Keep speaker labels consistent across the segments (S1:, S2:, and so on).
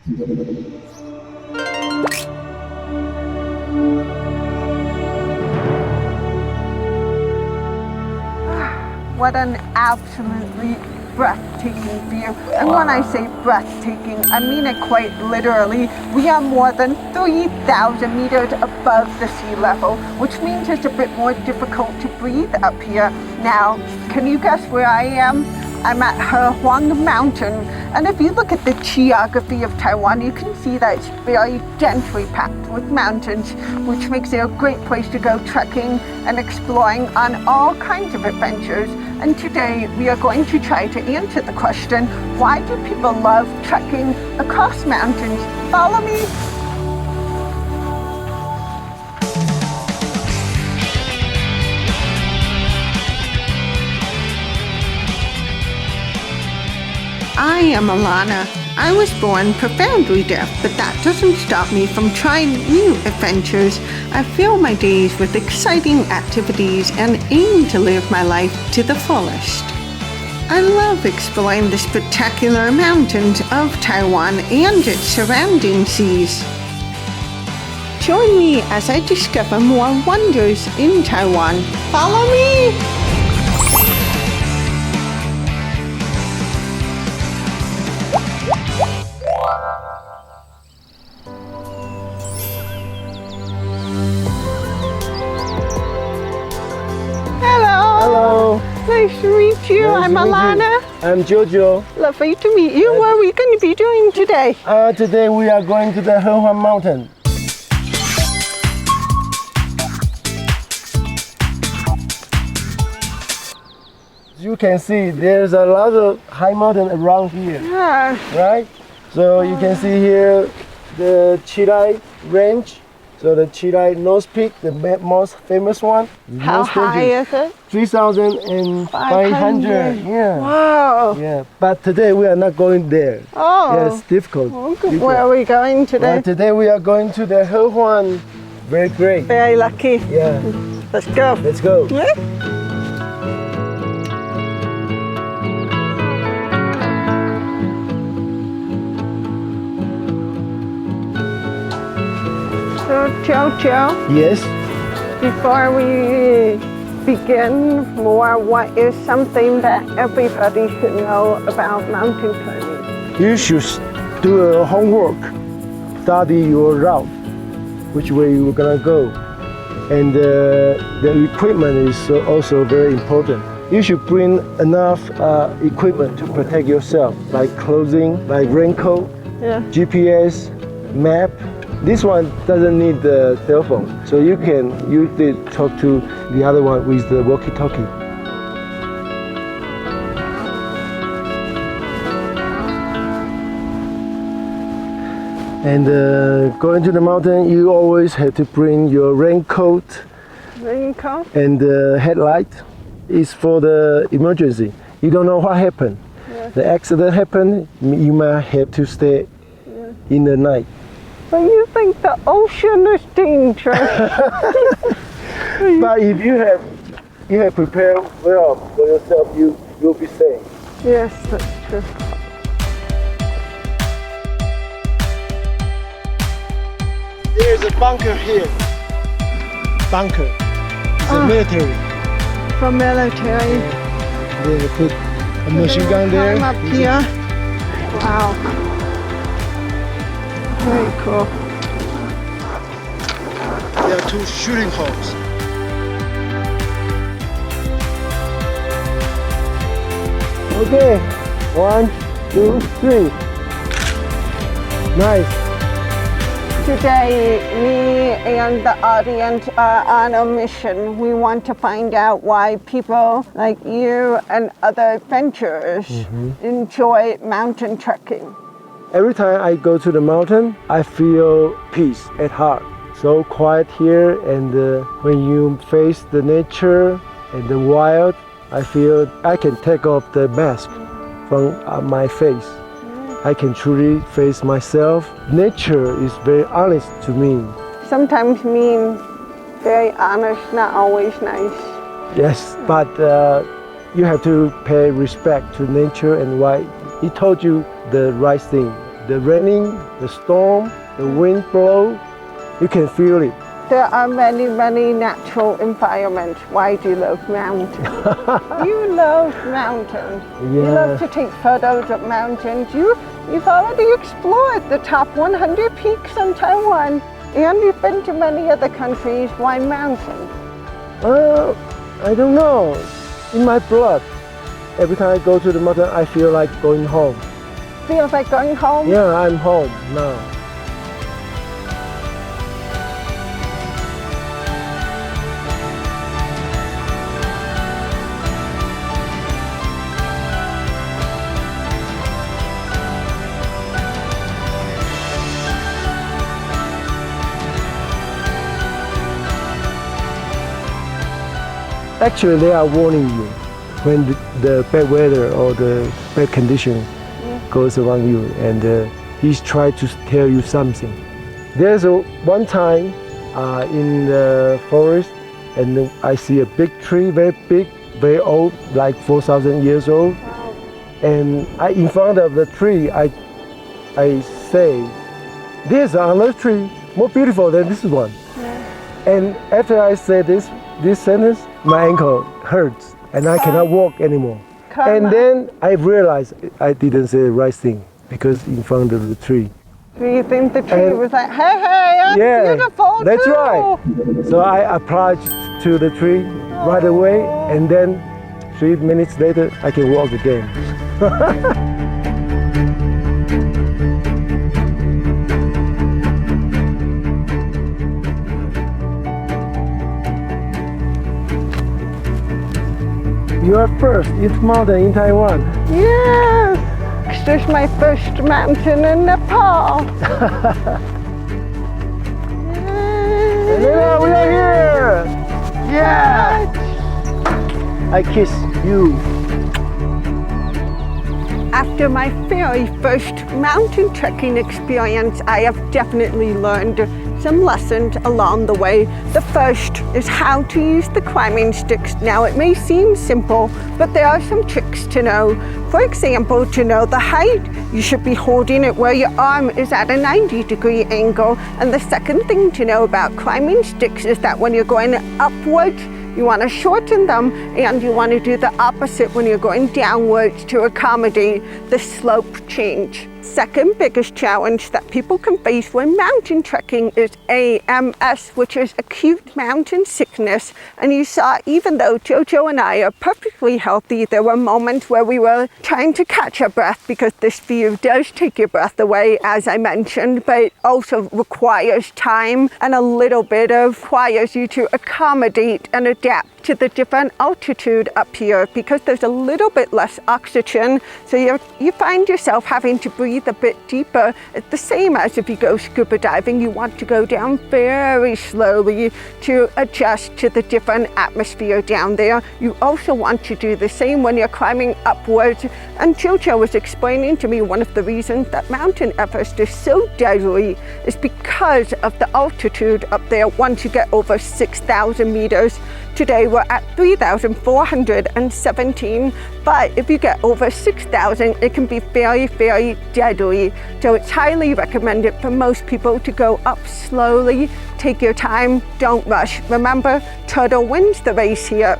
S1: What an absolutely breathtaking view. And when I say breathtaking, I mean it quite literally. We are more than 3,000 meters above the sea level, which means it's a bit more difficult to breathe up here. Now, can you guess where I am? I'm at Hehuang Mountain, and if you look at the geography of Taiwan, you can see that it's very densely packed with mountains, which makes it a great place to go trekking and exploring on all kinds of adventures. And today we are going to try to answer the question, why do people love trekking across mountains? Follow me. I am Alana. I was born profoundly deaf, but that doesn't stop me from trying new adventures. I fill my days with exciting activities and aim to live my life to the fullest. I love exploring the spectacular mountains of Taiwan and its surrounding seas. Join me as I discover more wonders in Taiwan. Follow me! Nice to meet you. I'm Alana.
S2: I'm Jojo.
S1: Lovely to meet you. What are we going to be doing today?
S2: Today we are going to the Hehuan Mountain. As you can see, there's a lot of high mountain around here.
S1: Yeah.
S2: Right? So you can see here the Chilai Range. So the Chilai Nose Peak, the most famous one.
S1: How high is it?
S2: 3,500. Yeah.
S1: Wow.
S2: Yeah. But today we are not going there.
S1: Oh.
S2: Yeah, it's difficult.
S1: Okay. Where are we going today?
S2: Well, today we are going to the Hehuan. Very great.
S1: Very lucky.
S2: Yeah.
S1: Let's go.
S2: Let's go.
S1: Yeah. So, Jojo.
S2: Yes.
S1: Before we begin more, what is something that everybody should know about mountain climbing?
S2: You should do a homework, study your route, which way you're gonna go. And the equipment is also very important. You should bring enough equipment to protect yourself, like clothing, like raincoat,
S1: Yeah.
S2: GPS, map. This one doesn't need the cell phone, so you can use it to talk to the other one with the walkie-talkie. And going to the mountain, you always have to bring your raincoat.
S1: Raincoat?
S2: And the headlight is for the emergency. You don't know what happened.
S1: Yeah.
S2: The accident happened, you might have to stay in the night.
S1: But you think the ocean is dangerous.
S2: But if you have prepared well for yourself, you'll be safe.
S1: Yes, that's true.
S2: There's a bunker here. Bunker. It's a military.
S1: For military.
S2: They put a machine gun there.
S1: Climb up here. Wow. Very cool.
S2: There are 2 shooting holes. Okay, 1, 2, 3. Nice.
S1: Today, me and the audience are on a mission. We want to find out why people like you and other adventurers enjoy mountain trekking.
S2: Every time I go to the mountain, I feel peace at heart. So quiet here, and when you face the nature and the wild, I feel I can take off the mask from my face. I can truly face myself. Nature is very honest to me.
S1: Sometimes mean very honest, not always nice.
S2: Yes, but you have to pay respect to nature and why it told you the right thing. the raining, the storm, the wind blow, you can feel it.
S1: There are many, many natural environments. Why do you love mountains? You love mountains. You love to take photos of mountains. You've already explored the top 100 peaks in Taiwan, and you've been to many other countries. Why mountains?
S2: I don't know. In my blood. Every time I go to the mountain, I feel like going home.
S1: Feels like going home?
S2: Yeah, I'm home now. Actually, they are warning you when the bad weather or the bad condition goes around you, and he's trying to tell you something. There's one time in the forest, and I see a big tree, very big, very old, like 4,000 years old.
S1: Wow.
S2: And in front of the tree, I say, there's another tree more beautiful than this one.
S1: Yeah.
S2: And after I say this sentence, my ankle hurts and I cannot walk anymore. And then I realized I didn't say the right thing because in front of the tree.
S1: Do you think the tree was like, hey, that's beautiful
S2: That's
S1: too.
S2: right. So I applied to the tree right away, and then 3 minutes later I can walk again. You are first in mountain in Taiwan.
S1: Yes, this is my first mountain in Nepal.
S2: Elena, we are here! Yeah! I kiss you.
S1: After my very first mountain trekking experience, I have definitely learned some lessons along the way. The first is how to use the climbing sticks. Now it may seem simple, but there are some tricks to know. For example, to know the height, you should be holding it where your arm is at a 90-degree angle. And the second thing to know about climbing sticks is that when you're going upwards, you want to shorten them, and you want to do the opposite when you're going downwards to accommodate the slope change. Second biggest challenge that people can face when mountain trekking is AMS, which is acute mountain sickness. And you saw, even though Joe and I are perfectly healthy, there were moments where we were trying to catch our breath because this view does take your breath away, as I mentioned, but it also requires time and a little bit of requires you to accommodate and adapt to the different altitude up here because there's a little bit less oxygen. So you find yourself having to breathe a bit deeper. It's the same as if you go scuba diving. You want to go down very slowly to adjust to the different atmosphere down there. You also want to do the same when you're climbing upwards. And Joe was explaining to me one of the reasons that Mountain Everest is so deadly is because of the altitude up there once you get over 6,000 meters. Today we're at 3,417, but if you get over 6,000, it can be very, very deadly. So it's highly recommended for most people to go up slowly, take your time, don't rush. Remember, turtle wins the race here.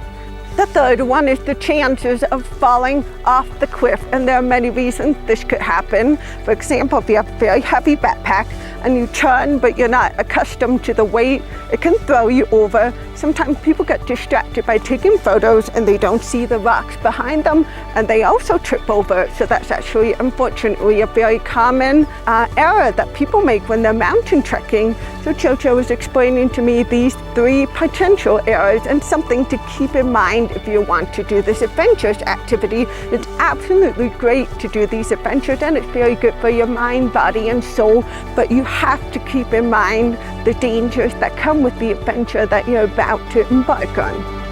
S1: The third one is the chances of falling off the cliff, and there are many reasons this could happen. For example, if you have a very heavy backpack and you turn but you're not accustomed to the weight, it can throw you over. Sometimes people get distracted by taking photos and they don't see the rocks behind them, and they also trip over. So that's actually, unfortunately, a very common error that people make when they're mountain trekking. So Joe was explaining to me these 3 potential errors and something to keep in mind if you want to do this adventurous activity. It's absolutely great to do these adventures, and it's very good for your mind, body, and soul, but you have to keep in mind the dangers that come with the adventure that you're about to embark on.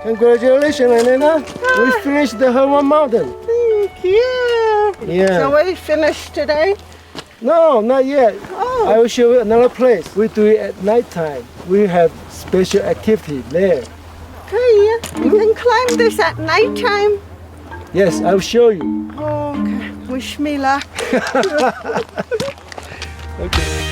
S2: Congratulations, Elena. We finished the Herwan Mountain.
S1: Thank you.
S2: Yeah.
S1: So we finished today?
S2: No, not yet.
S1: Oh.
S2: I will show you another place. We do it at nighttime. We have special activity there.
S1: Okay, you can climb this at nighttime.
S2: Yes, I will show you.
S1: Okay, wish me luck.
S2: Okay.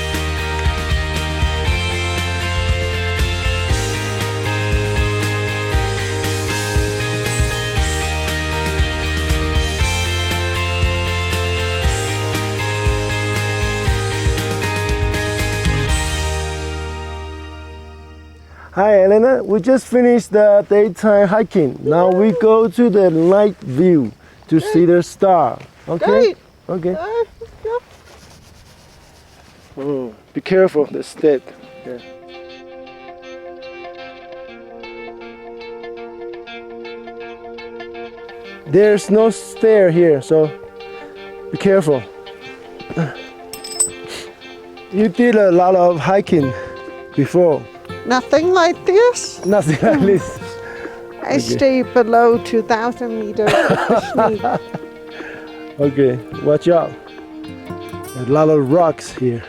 S2: Hi Elena, we just finished the daytime hiking. Now we go to the night view to see the star. Okay?
S1: Great.
S2: Okay.
S1: Yeah.
S2: Oh, be careful, the step. Yeah. There's no stair here, so be careful. You did a lot of hiking before.
S1: Nothing like this.
S2: Nothing like this.
S1: I stay below 2,000 meters with the
S2: Okay, watch out. A lot of rocks here.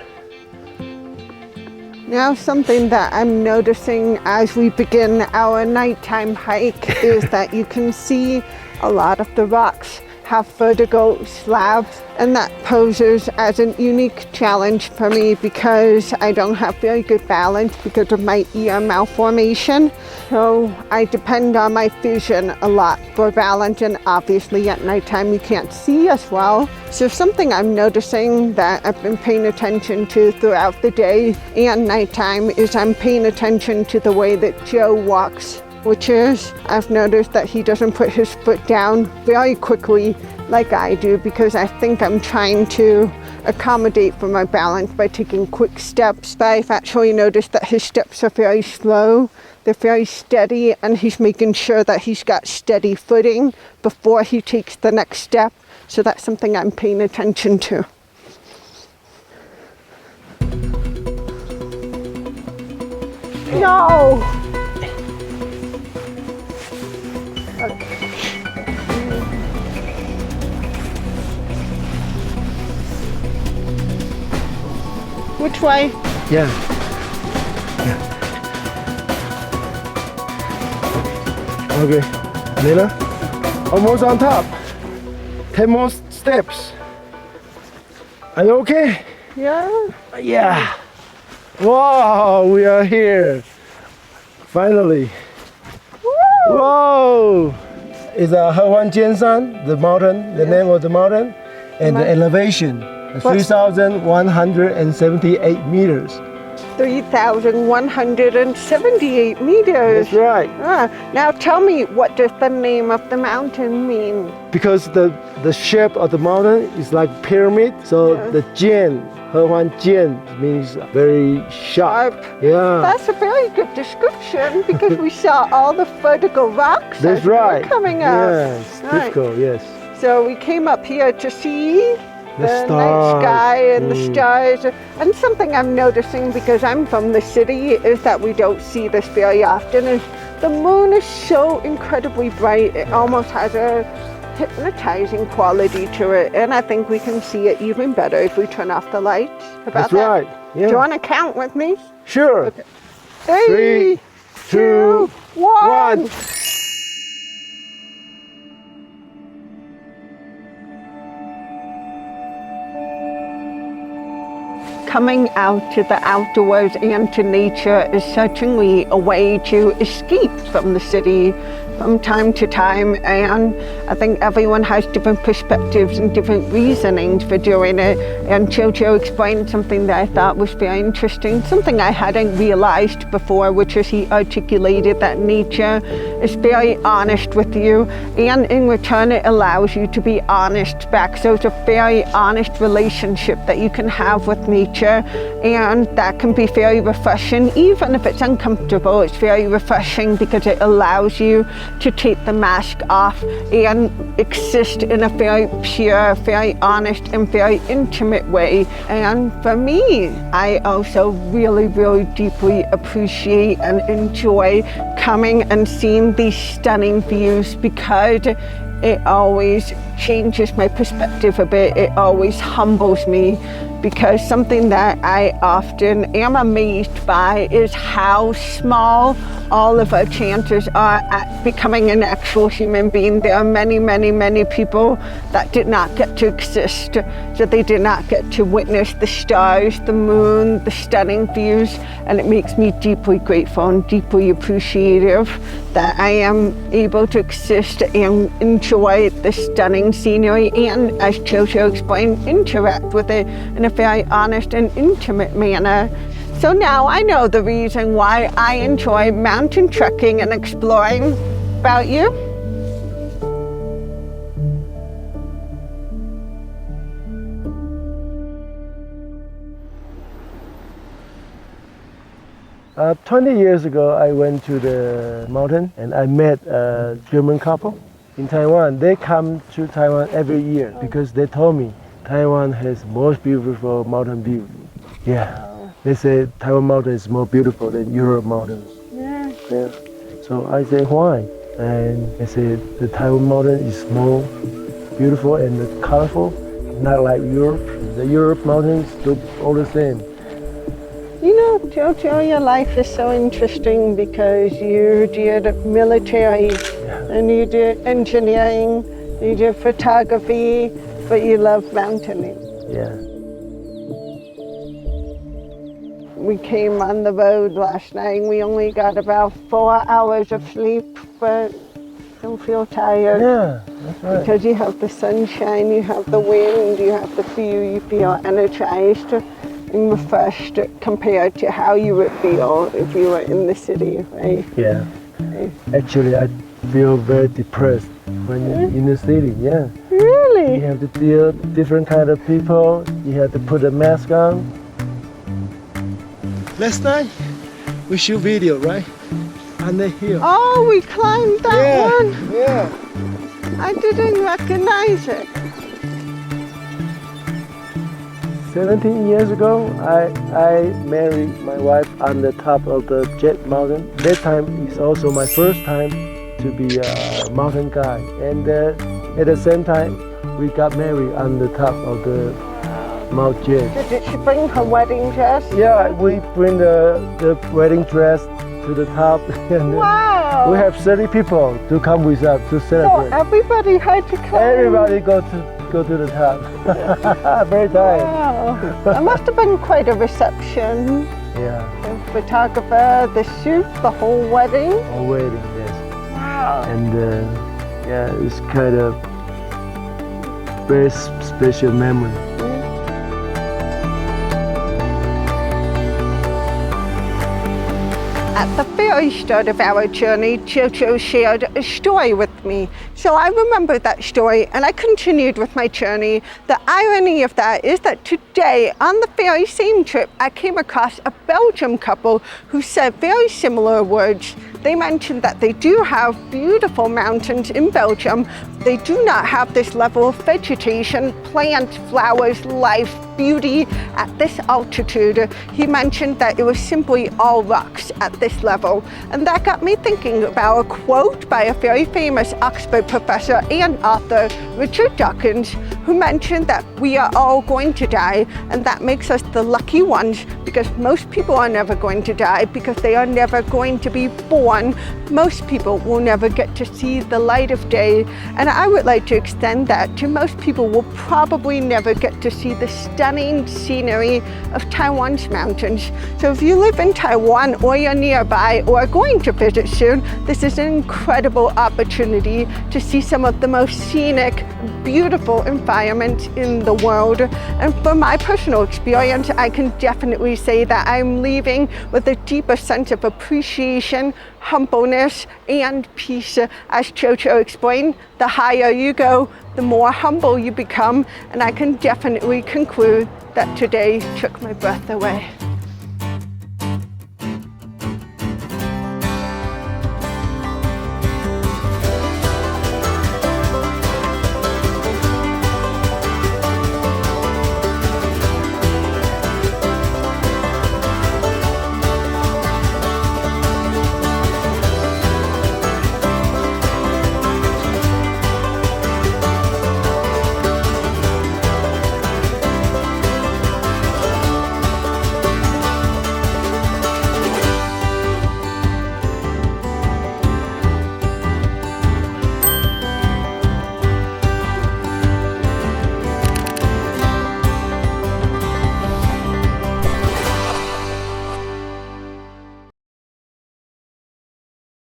S1: Now something that I'm noticing as we begin our nighttime hike is that you can see a lot of the rocks have vertical slabs, and that poses as a unique challenge for me because I don't have very good balance because of my ear malformation. So I depend on my vision a lot for balance, and obviously at nighttime you can't see as well. So something I'm noticing that I've been paying attention to throughout the day and nighttime is I'm paying attention to the way that Joe walks, which is I've noticed that he doesn't put his foot down very quickly like I do because I think I'm trying to accommodate for my balance by taking quick steps. But I've actually noticed that his steps are very slow, they're very steady, and he's making sure that he's got steady footing before he takes the next step. So that's something I'm paying attention to. No! Which way?
S2: Yeah. Okay, Lena, almost on top. 10 more steps. Are you okay?
S1: Yeah.
S2: Yeah. Wow, we are here. Finally.
S1: Woo!
S2: Whoa! It's a Herwan Jianshan, the mountain, the name of the mountain, and the elevation, 3,178 meters.
S1: 3,178 meters.
S2: That's right.
S1: Now tell me, what does the name of the mountain mean?
S2: Because the shape of the mountain is like pyramid, so the Jian, Herwan Jian means very sharp. Yeah.
S1: That's a very good description because we saw all the vertical rocks
S2: That's
S1: as we
S2: right.
S1: were coming up.
S2: Yes, difficult, yes.
S1: So we came up here to see the night
S2: stars.
S1: sky and the stars. And something I'm noticing because I'm from the city is that we don't see this very often. Is the moon is so incredibly bright, it almost has a hypnotizing quality to it. And I think we can see it even better if we turn off the lights. How about
S2: That's
S1: that?
S2: right. Yeah.
S1: Do you want to count with me?
S2: Sure.
S1: Okay. 3, 2, 1. Coming out to the outdoors and to nature is certainly a way to escape from the city from time to time, and I think everyone has different perspectives and different reasonings for doing it. And Joe explained something that I thought was very interesting, something I hadn't realized before, which is he articulated that nature is very honest with you, and in return it allows you to be honest back. So it's a very honest relationship that you can have with nature. nature, and that can be very refreshing. Even if it's uncomfortable, it's very refreshing because it allows you to take the mask off and exist in a very pure, very honest, and very intimate way. And for me, I also really, really deeply appreciate and enjoy coming and seeing these stunning views because it always changes my perspective a bit. It always humbles me because something that I often am amazed by is how small all of our chances are at becoming an actual human being. There are many, many, many people that did not get to exist, that they did not get to witness the stars, the moon, the stunning views, and it makes me deeply grateful and deeply appreciative that I am able to exist and enjoy the stunning scenery and, as Joe explained, interact with it in a very honest and intimate manner. So now I know the reason why I enjoy mountain trekking and exploring. About you?
S2: 20 years ago, I went to the mountain and I met a German couple in Taiwan. They come to Taiwan every year because they told me Taiwan has most beautiful mountain view. Yeah. They say Taiwan mountain is more beautiful than Europe mountains.
S1: Yeah.
S2: Yeah. So I say why? And they said the Taiwan mountain is more beautiful and colorful, not like Europe. The Europe mountains look all the same.
S1: You know, Joe, your life is so interesting because you did military and you did engineering, you did photography, but you love mountaineering.
S2: Yeah.
S1: We came on the road last night and we only got about 4 hours of sleep, but don't feel tired.
S2: Yeah, that's right.
S1: Because you have the sunshine, you have the wind, you have the view, you feel energized and refreshed compared to how you would feel if you were in the city, right?
S2: Yeah. Actually, I feel very depressed when you're in the city, yeah.
S1: Really?
S2: You have to deal with different kind of people. You have to put a mask on. Last night, we shoot video, right? On the hill.
S1: Oh, we climbed that one?
S2: Yeah.
S1: I didn't recognize it.
S2: 17 years ago, I married my wife on the top of the Jet Mountain. That time is also my first time to be a mountain guide. And at the same time, we got married on the top of the Mount Jet.
S1: Did she bring her wedding dress?
S2: Yeah, we bring the wedding dress to the top. And
S1: Wow!
S2: we have 30 people to come with us to
S1: So
S2: celebrate.
S1: everybody had to come.
S2: Everybody go to the top. Very tired.
S1: Wow. It must have been quite a reception.
S2: Yeah,
S1: The photographer, the shoot, the whole wedding.
S2: all waiting, yes.
S1: Wow.
S2: And yeah, it's kind of very special memory.
S1: At the very start of our journey, Joe shared a story with me. So I remembered that story and I continued with my journey. The irony of that is that today, on the very same trip, I came across a Belgian couple who said very similar words. They mentioned that they do have beautiful mountains in Belgium. They do not have this level of vegetation, plants, flowers, life, beauty at this altitude. He mentioned that it was simply all rocks at this level. And that got me thinking about a quote by a very famous Oxford professor and author, Richard Dawkins, who mentioned that we are all going to die, and that makes us the lucky ones because most people are never going to die because they are never going to be born. Most people will never get to see the light of day, and I would like to extend that to most people will probably never get to see the stunning scenery of Taiwan's mountains. So if you live in Taiwan or you're nearby or are going to visit soon, this is an incredible opportunity to see some of the most scenic, beautiful environments in the world. And from my personal experience, I can definitely say that I'm leaving with a deeper sense of appreciation, humbleness, and peace. As Joe explained, the higher you go, the more humble you become, and I can definitely conclude that today took my breath away.